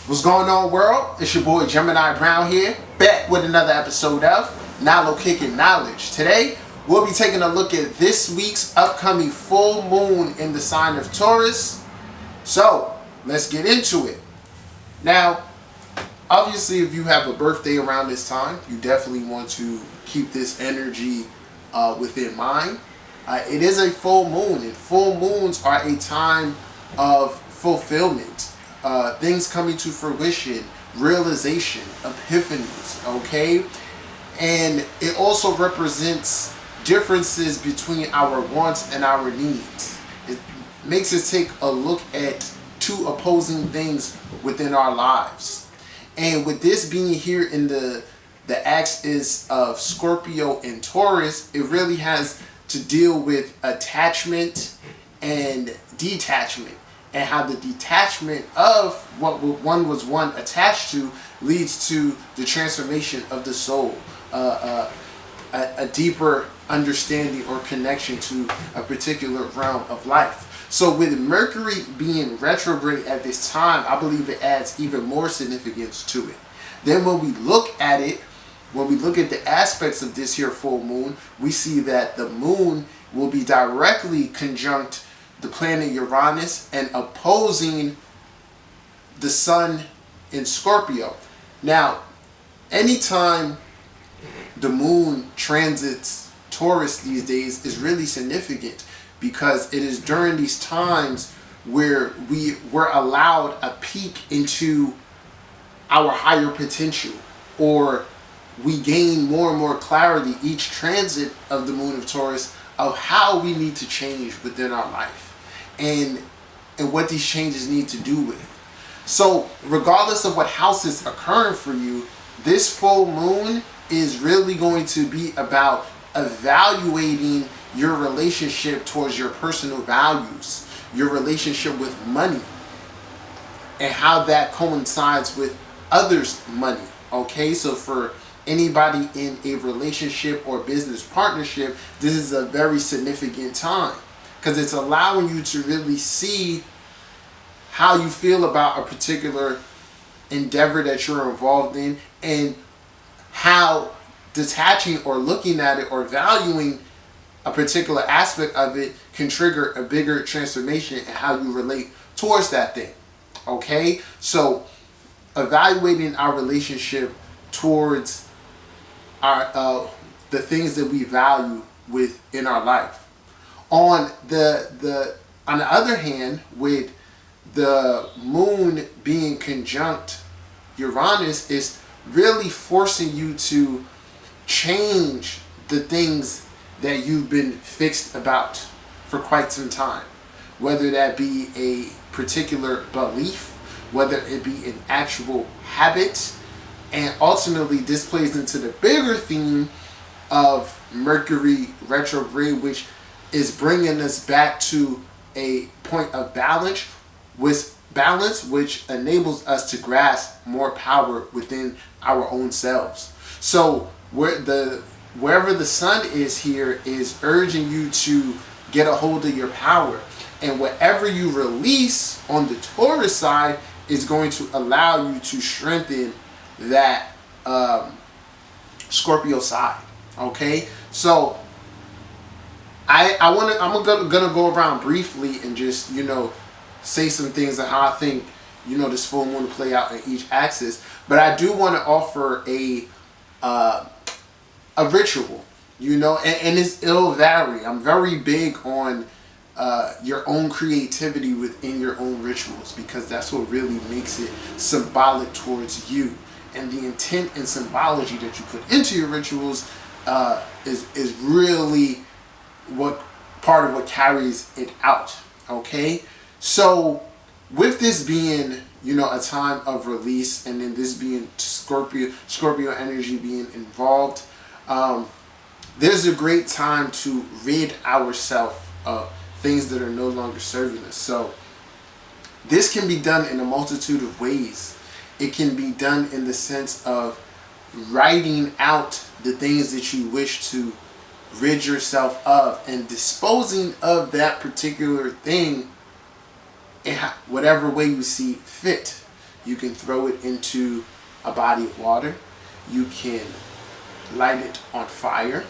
What's going on, world? It's your boy Gemini Brown here, back with another episode of Nalo Kicking Knowledge. Today, we'll be taking a look at this week's upcoming full moon in the sign of Taurus. So, let's get into it. Now, obviously, if you have a birthday around this time, you definitely want to keep this energy within mind. It is a full moon, and full moons are a time of fulfillment. Things coming to fruition, realization, epiphanies, okay? And it also represents differences between our wants and our needs. It makes us take a look at two opposing things within our lives. And with this being here in the axis of Scorpio and Taurus, it really has to deal with attachment and detachment, and how the detachment of what one was attached to leads to the transformation of the soul, a deeper understanding or connection to a particular realm of life. So with Mercury being retrograde at this time, I believe it adds even more significance to it. Then when we look at it, when we look at the aspects of this here full moon, we see that the moon will be directly conjunct the planet Uranus and opposing the sun in Scorpio. Now, anytime the moon transits Taurus these days is really significant, because it is during these times where we were allowed a peek into our higher potential, or we gain more and more clarity each transit of the moon of Taurus of how we need to change within our life, and what these changes need to do with. So regardless of what house is occurring for you, this full moon is really going to be about evaluating your relationship towards your personal values, your relationship with money, and how that coincides with others' money. Okay, so for anybody in a relationship or business partnership, this is a very significant time, because it's allowing you to really see how you feel about a particular endeavor that you're involved in, and how detaching or looking at it or valuing a particular aspect of it can trigger a bigger transformation in how you relate towards that thing. Okay, so evaluating our relationship towards our the things that we value within our life. On the other hand, with the moon being conjunct Uranus, is really forcing you to change the things that you've been fixed about for quite some time, whether that be a particular belief, whether it be an actual habit. And ultimately this plays into the bigger theme of Mercury retrograde, which is bringing us back to a point of balance, which enables us to grasp more power within our own selves. So wherever the sun is here is urging you to get a hold of your power, and whatever you release on the Taurus side is going to allow you to strengthen that Scorpio side. Okay, so I'm gonna go around briefly and just say some things of how I think this full moon will play out in each axis. But I do want to offer a ritual, and it'll vary. I'm very big on your own creativity within your own rituals, because that's what really makes it symbolic towards you. And the intent and symbology that you put into your rituals is really part of what carries it out. Okay, so with this being a time of release, and then this being Scorpio energy being involved, there's a great time to rid ourselves of things that are no longer serving us. So this can be done in a multitude of ways. It can be done in the sense of writing out the things that you wish to rid yourself of, and disposing of that particular thing in whatever way you see fit. You can throw it into a body of water. You can light it on fire.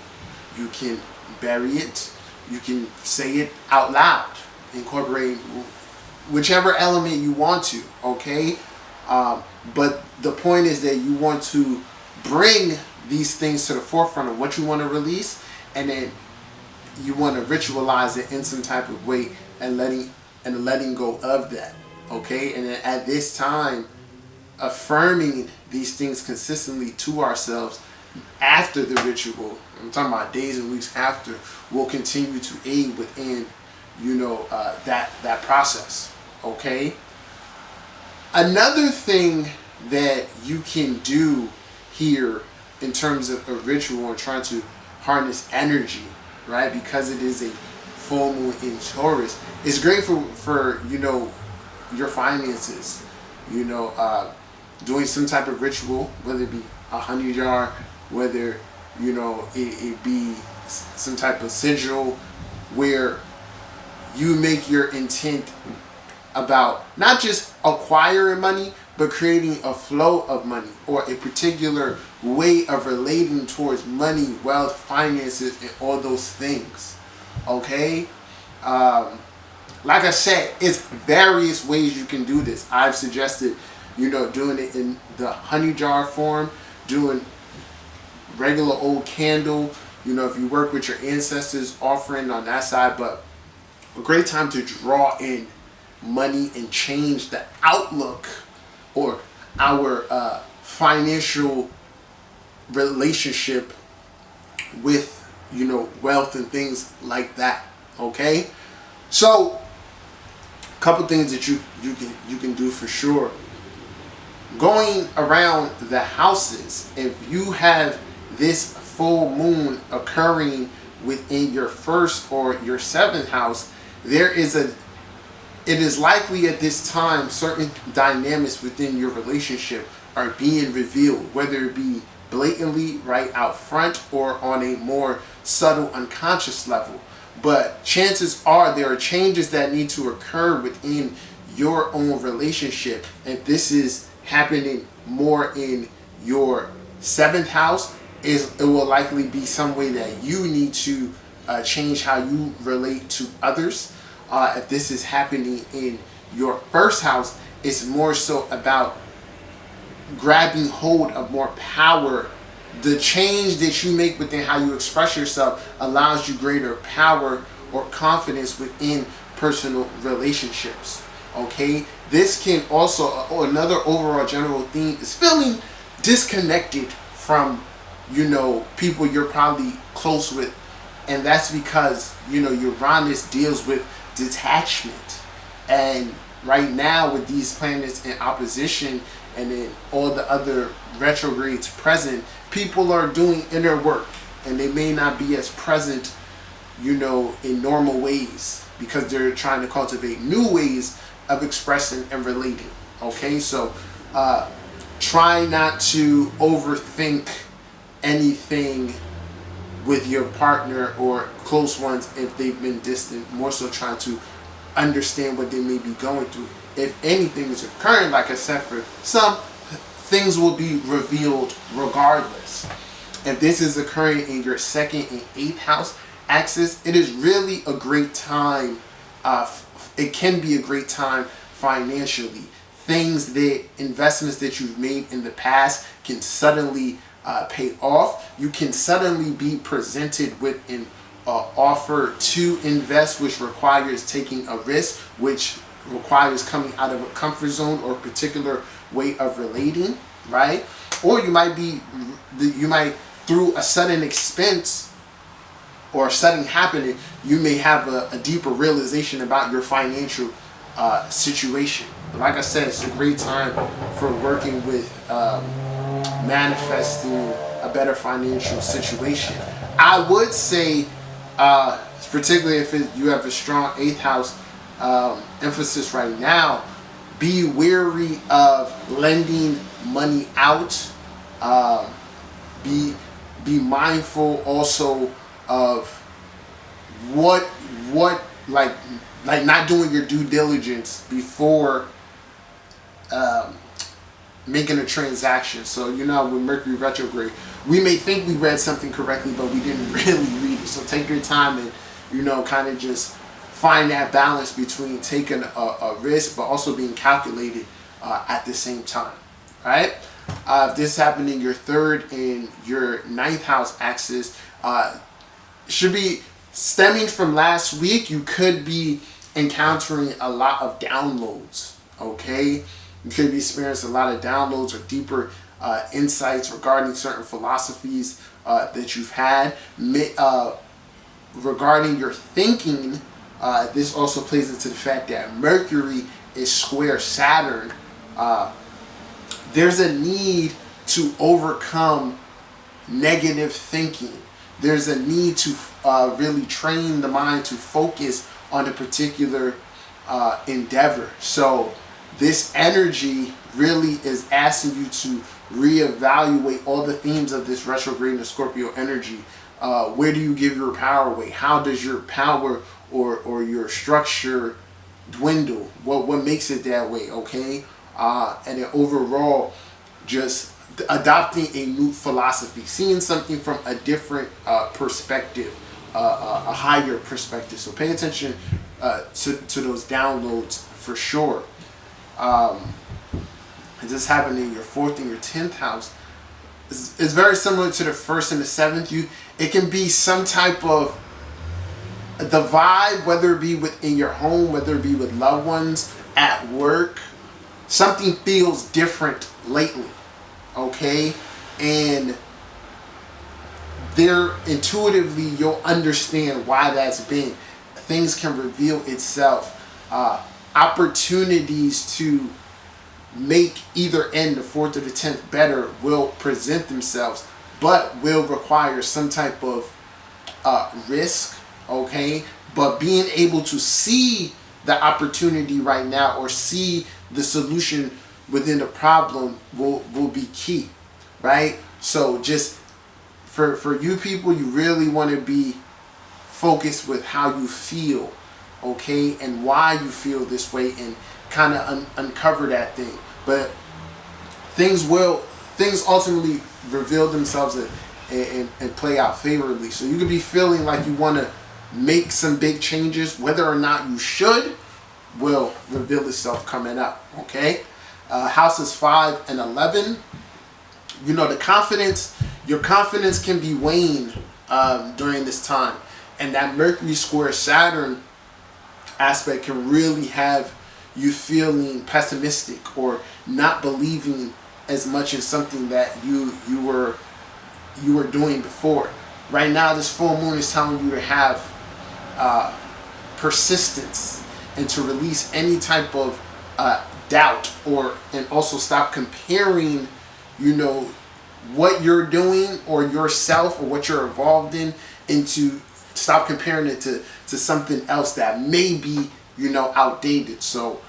You can bury it. You can say it out loud, incorporating whichever element you want to, okay? But the point is that you want to bring these things to the forefront of what you want to release, and then you want to ritualize it in some type of way and letting go of that, okay? And then at this time, affirming these things consistently to ourselves after the ritual, I'm talking about days and weeks after, will continue to aid within, that process, okay? Another thing that you can do here in terms of a ritual and trying to harness energy, right? Because it is a full moon in Taurus, it's great for your finances, doing some type of ritual, whether it be a honey jar, whether it be some type of sigil, where you make your intent about not just acquiring money, but creating a flow of money, or a particular way of relating towards money, wealth, finances, and all those things, okay? Like I said, it's various ways you can do this. I've suggested, doing it in the honey jar form, doing regular old candle, if you work with your ancestors, offering on that side. But a great time to draw in money and change the outlook or our financial relationship with wealth and things like that, okay? So a couple things that you can do for sure. Going around the houses, if you have this full moon occurring within your first or your seventh house, it is likely at this time certain dynamics within your relationship are being revealed, whether it be blatantly right out front or on a more subtle unconscious level. But chances are there are changes that need to occur within your own relationship, and this is happening more in your seventh house. It will likely be some way that you need to change how you relate to others. If this is happening in your first house, it's more so about grabbing hold of more power. The change that you make within how you express yourself allows you greater power or confidence within personal relationships, okay? This can also, another overall general theme is feeling disconnected from people you're probably close with, and that's because Uranus deals with detachment. And right now, with these planets in opposition and then all the other retrogrades present, people are doing inner work, and they may not be as present in normal ways, because they're trying to cultivate new ways of expressing and relating, okay? So try not to overthink anything with your partner or close ones if they've been distant. More so trying to understand what they may be going through. If anything is occurring, like I said, for some, things will be revealed regardless. If this is occurring in your second and eighth house axis, it is really a great time. It can be a great time financially. Investments that you've made in the past can suddenly pay off. You can suddenly be presented with an offer to invest, which requires taking a risk, which requires coming out of a comfort zone or a particular way of relating, right? Or you might through a sudden expense or a sudden happening, you may have a deeper realization about your financial situation. But like I said, it's a great time for working with manifesting a better financial situation. I would say, particularly if you have a strong eighth house emphasis right now, be wary of lending money out. Be mindful also of what like not doing your due diligence before making a transaction. So with Mercury retrograde, we may think we read something correctly, but we didn't really read it. So take your time and kind of just find that balance between taking a risk but also being calculated at the same time. All right. If this happened in your third and your ninth house axis, should be stemming from last week. You could be encountering a lot of downloads. Okay, you could be experiencing a lot of downloads or deeper insights regarding certain philosophies that you've had regarding your thinking. This also plays into the fact that Mercury is square Saturn. There's a need to overcome negative thinking. There's a need to really train the mind to focus on a particular endeavor. So this energy really is asking you to reevaluate all the themes of this retrograde in Scorpio energy. Where do you give your power away? How does your power or your structure dwindle? What makes it that way? Okay, and then overall, just adopting a new philosophy, seeing something from a different perspective, a higher perspective. So pay attention to those downloads for sure. This happened in your fourth and your 10th house. It's very similar to the first and the seventh. It can be some type of the vibe, whether it be within your home, whether it be with loved ones, at work. Something feels different lately, okay? And there, intuitively, you'll understand why that's been. Things can reveal itself. Opportunities to make either end, the 4th or the 10th, better will present themselves, but will require some type of risk, okay? But being able to see the opportunity right now or see the solution within the problem will be key, right? So just for you people, you really want to be focused with how you feel, okay, and why you feel this way, and kind of uncover that thing. But things ultimately reveal themselves and play out favorably. So you could be feeling like you want to make some big changes. Whether or not you should will reveal itself coming up, okay? Houses 5 and 11, the confidence, your confidence can be waned during this time, and that Mercury square Saturn aspect can really have you feeling pessimistic or not believing as much in something that you were doing before. Right now, this full moon is telling you to have persistence and to release any type of doubt, and also stop comparing, what you're doing or yourself or what you're involved in, into stop comparing it to something else that may be outdated. So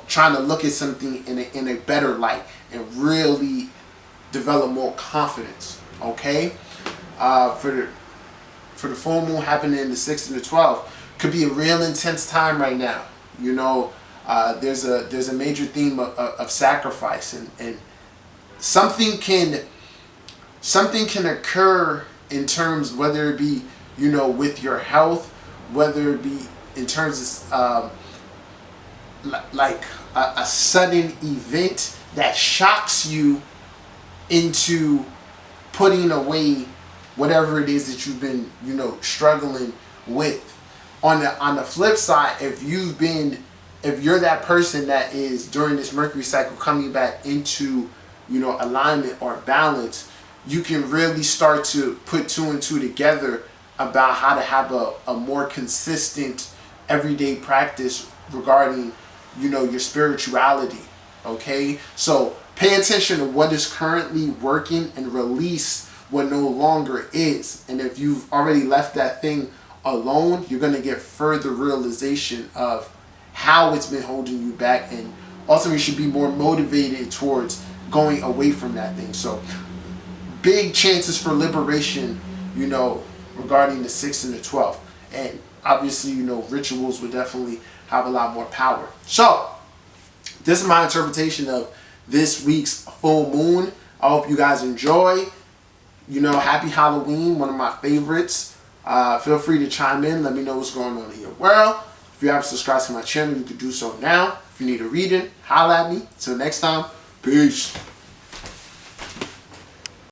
trying to look at something in a better light and really develop more confidence, okay? For the full moon happening in the 6th and the 12th, could be a real intense time right now. There's a major theme of sacrifice, and something can occur in terms, whether it be with your health, whether it be in terms of like a sudden event that shocks you into putting away whatever it is that you've been struggling with. On the flip side, if you're that person that is during this Mercury cycle coming back into alignment or balance, you can really start to put 2 and 2 together about how to have a more consistent everyday practice regarding your spirituality, okay? So pay attention to what is currently working and release what no longer is. And if you've already left that thing alone, you're going to get further realization of how it's been holding you back, and ultimately you should be more motivated towards going away from that thing. So big chances for liberation, regarding the 6th and the 12th. And obviously, rituals would definitely have a lot more power. So this is my interpretation of this week's full moon. I hope you guys enjoy. You know, happy Halloween, one of my favorites. Feel free to chime in. Let me know what's going on in your world. If you haven't subscribed to my channel, you can do so now. If you need a reading, holla at me. Till next time, peace.